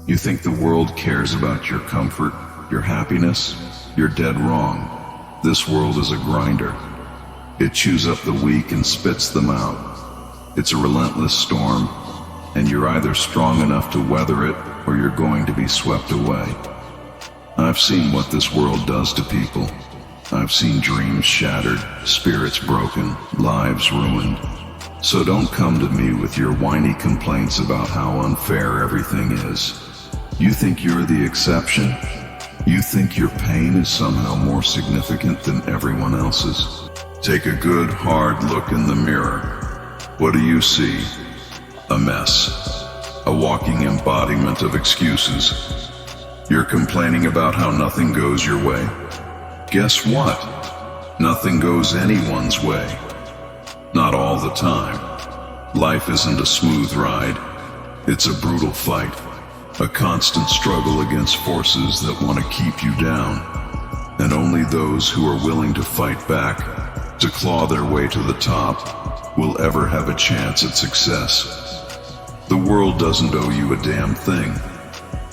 You think the world cares about your comfort, your happiness? You're dead wrong. This world is a grinder. It chews up the weak and spits them out. It's a relentless storm, and you're either strong enough to weather it, or you're going to be swept away. I've seen what this world does to people. I've seen dreams shattered, spirits broken, lives ruined. So don't come to me with your whiny complaints about how unfair everything is. You think you're the exception? You think your pain is somehow more significant than everyone else's? Take a good, hard look in the mirror. What do you see? A mess. A walking embodiment of excuses. You're complaining about how nothing goes your way. Guess what? Nothing goes anyone's way. Not all the time. Life isn't a smooth ride. It's a brutal fight. A constant struggle against forces that want to keep you down. And only those who are willing to fight back, to claw their way to the top, will ever have a chance at success. The world doesn't owe you a damn thing.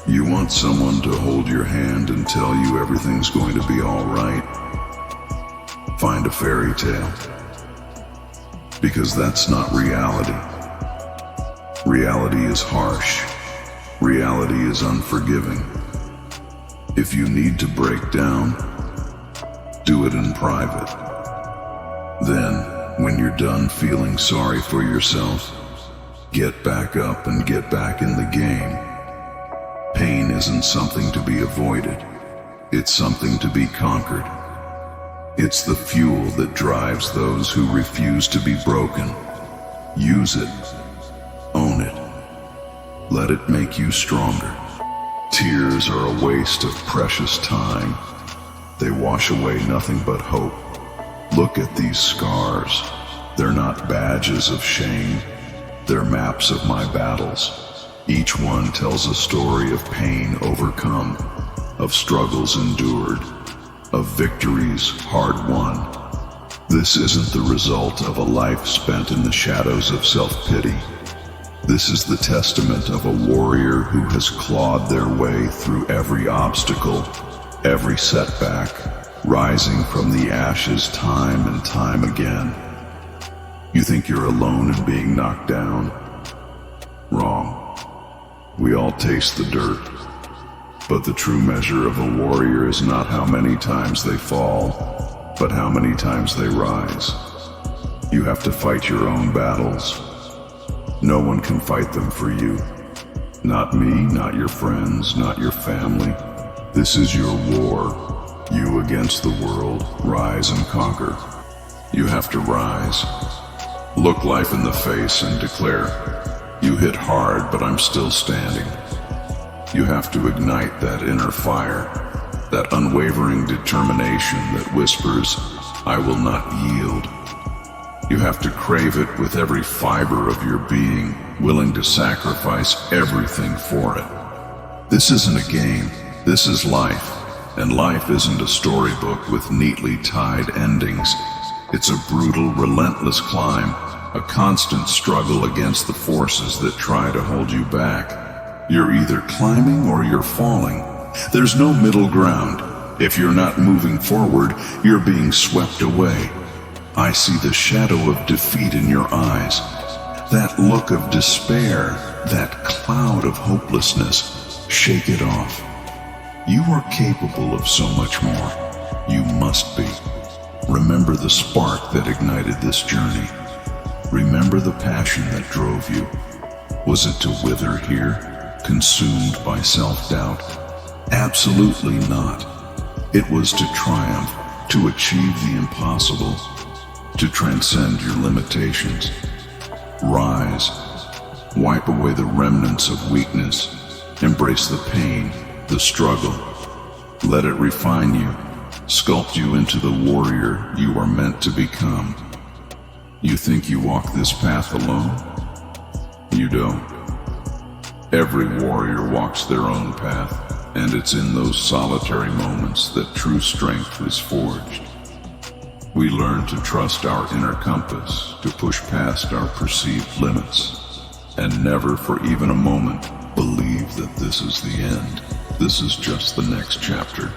You want someone to hold your hand and tell you everything's going to be all right? Find a fairy tale. Because that's not reality. Reality is harsh. Reality is unforgiving. If you need to break down, do it in private. Then, when you're done feeling sorry for yourself, get back up and get back in the game. Pain isn't something to be avoided. It's something to be conquered. It's the fuel that drives those who refuse to be broken. Use it. Own it. Let it make you stronger. Tears are a waste of precious time. They wash away nothing but hope. Look at these scars. They're not badges of shame. They're maps of my battles. Each one tells a story of pain overcome, of struggles endured, of victories hard won. This isn't the result of a life spent in the shadows of self-pity. This is the testament of a warrior who has clawed their way through every obstacle, every setback, rising from the ashes time and time again. You think you're alone in being knocked down? Wrong. We all taste the dirt. But the true measure of a warrior is not how many times they fall, but how many times they rise. You have to fight your own battles. No one can fight them for you. Not me, not your friends, not your family. This is your war. You against the world. Rise and conquer. You have to rise. Look life in the face and declare, you hit hard, but I'm still standing. You have to ignite that inner fire, that unwavering determination that whispers, I will not yield. You have to crave it with every fiber of your being, willing to sacrifice everything for it. This isn't a game, this is life, and life isn't a storybook with neatly tied endings. It's a brutal, relentless climb, a constant struggle against the forces that try to hold you back. You're either climbing or you're falling. There's no middle ground. If you're not moving forward, you're being swept away. I see the shadow of defeat in your eyes, that look of despair, that cloud of hopelessness. Shake it off. You are capable of so much more. You must be. Remember the spark that ignited this journey. Remember the passion that drove you. Was it to wither here, consumed by self-doubt? Absolutely not. It was to triumph, to achieve the impossible, to transcend your limitations. Rise. Wipe away the remnants of weakness. Embrace the pain, the struggle. Let it refine you, sculpt you into the warrior you are meant to become. You think you walk this path alone? You don't. Every warrior walks their own path, and it's in those solitary moments that true strength is forged. We learn to trust our inner compass, to push past our perceived limits, and never for even a moment believe that this is the end. This is just the next chapter.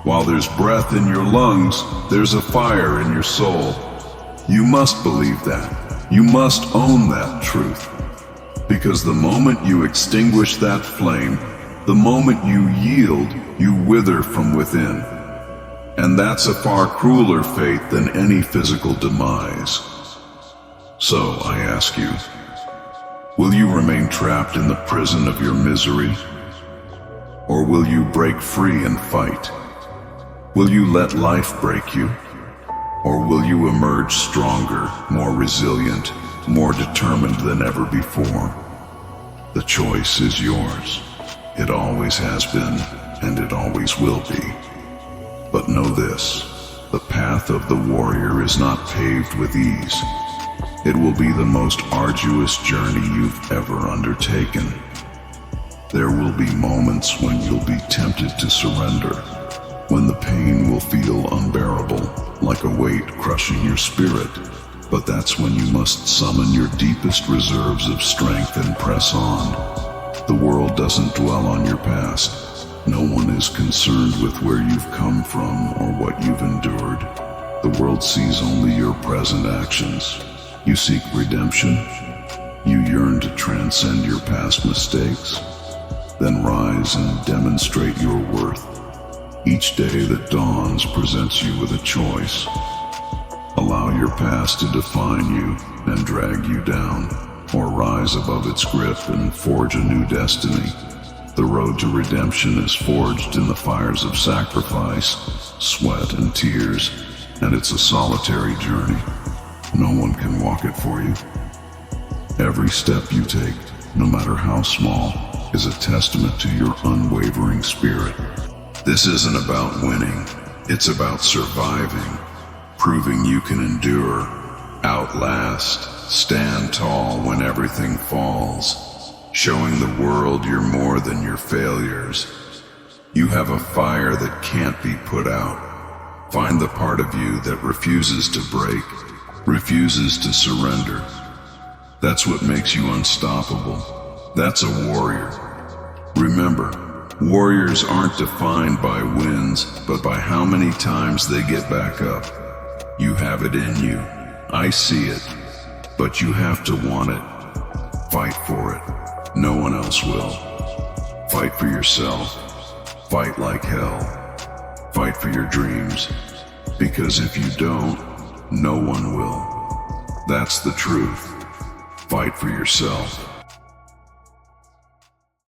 While there's breath in your lungs, there's a fire in your soul. You must believe that. You must own that truth. Because the moment you extinguish that flame, the moment you yield, you wither from within. And that's a far crueler fate than any physical demise. So I ask you, will you remain trapped in the prison of your misery? Or will you break free and fight? Will you let life break you? Or will you emerge stronger, more resilient, more determined than ever before? The choice is yours. It always has been, and it always will be. But know this, the path of the warrior is not paved with ease. It will be the most arduous journey you've ever undertaken. There will be moments when you'll be tempted to surrender, when the pain will feel unbearable, like a weight crushing your spirit. But that's when you must summon your deepest reserves of strength and press on. The world doesn't dwell on your past. No one is concerned with where you've come from or what you've endured. The world sees only your present actions. You seek redemption. You yearn to transcend your past mistakes. Then rise and demonstrate your worth. Each day that dawns presents you with a choice. Allow your past to define you and drag you down, or rise above its grip and forge a new destiny. The road to redemption is forged in the fires of sacrifice, sweat, and tears, and it's a solitary journey. No one can walk it for you. Every step you take, no matter how small, is a testament to your unwavering spirit. This isn't about winning, it's about surviving, proving you can endure, outlast, stand tall when everything falls, showing the world you're more than your failures. You have a fire that can't be put out. Find the part of you that refuses to break, refuses to surrender. That's what makes you unstoppable. That's a warrior. Remember, warriors aren't defined by wins, but by how many times they get back up. You have it in you. I see it. But you have to want it. Fight for it. No one else will. Fight for yourself. Fight like hell. Fight for your dreams. Because if you don't, no one will. That's the truth. Fight for yourself.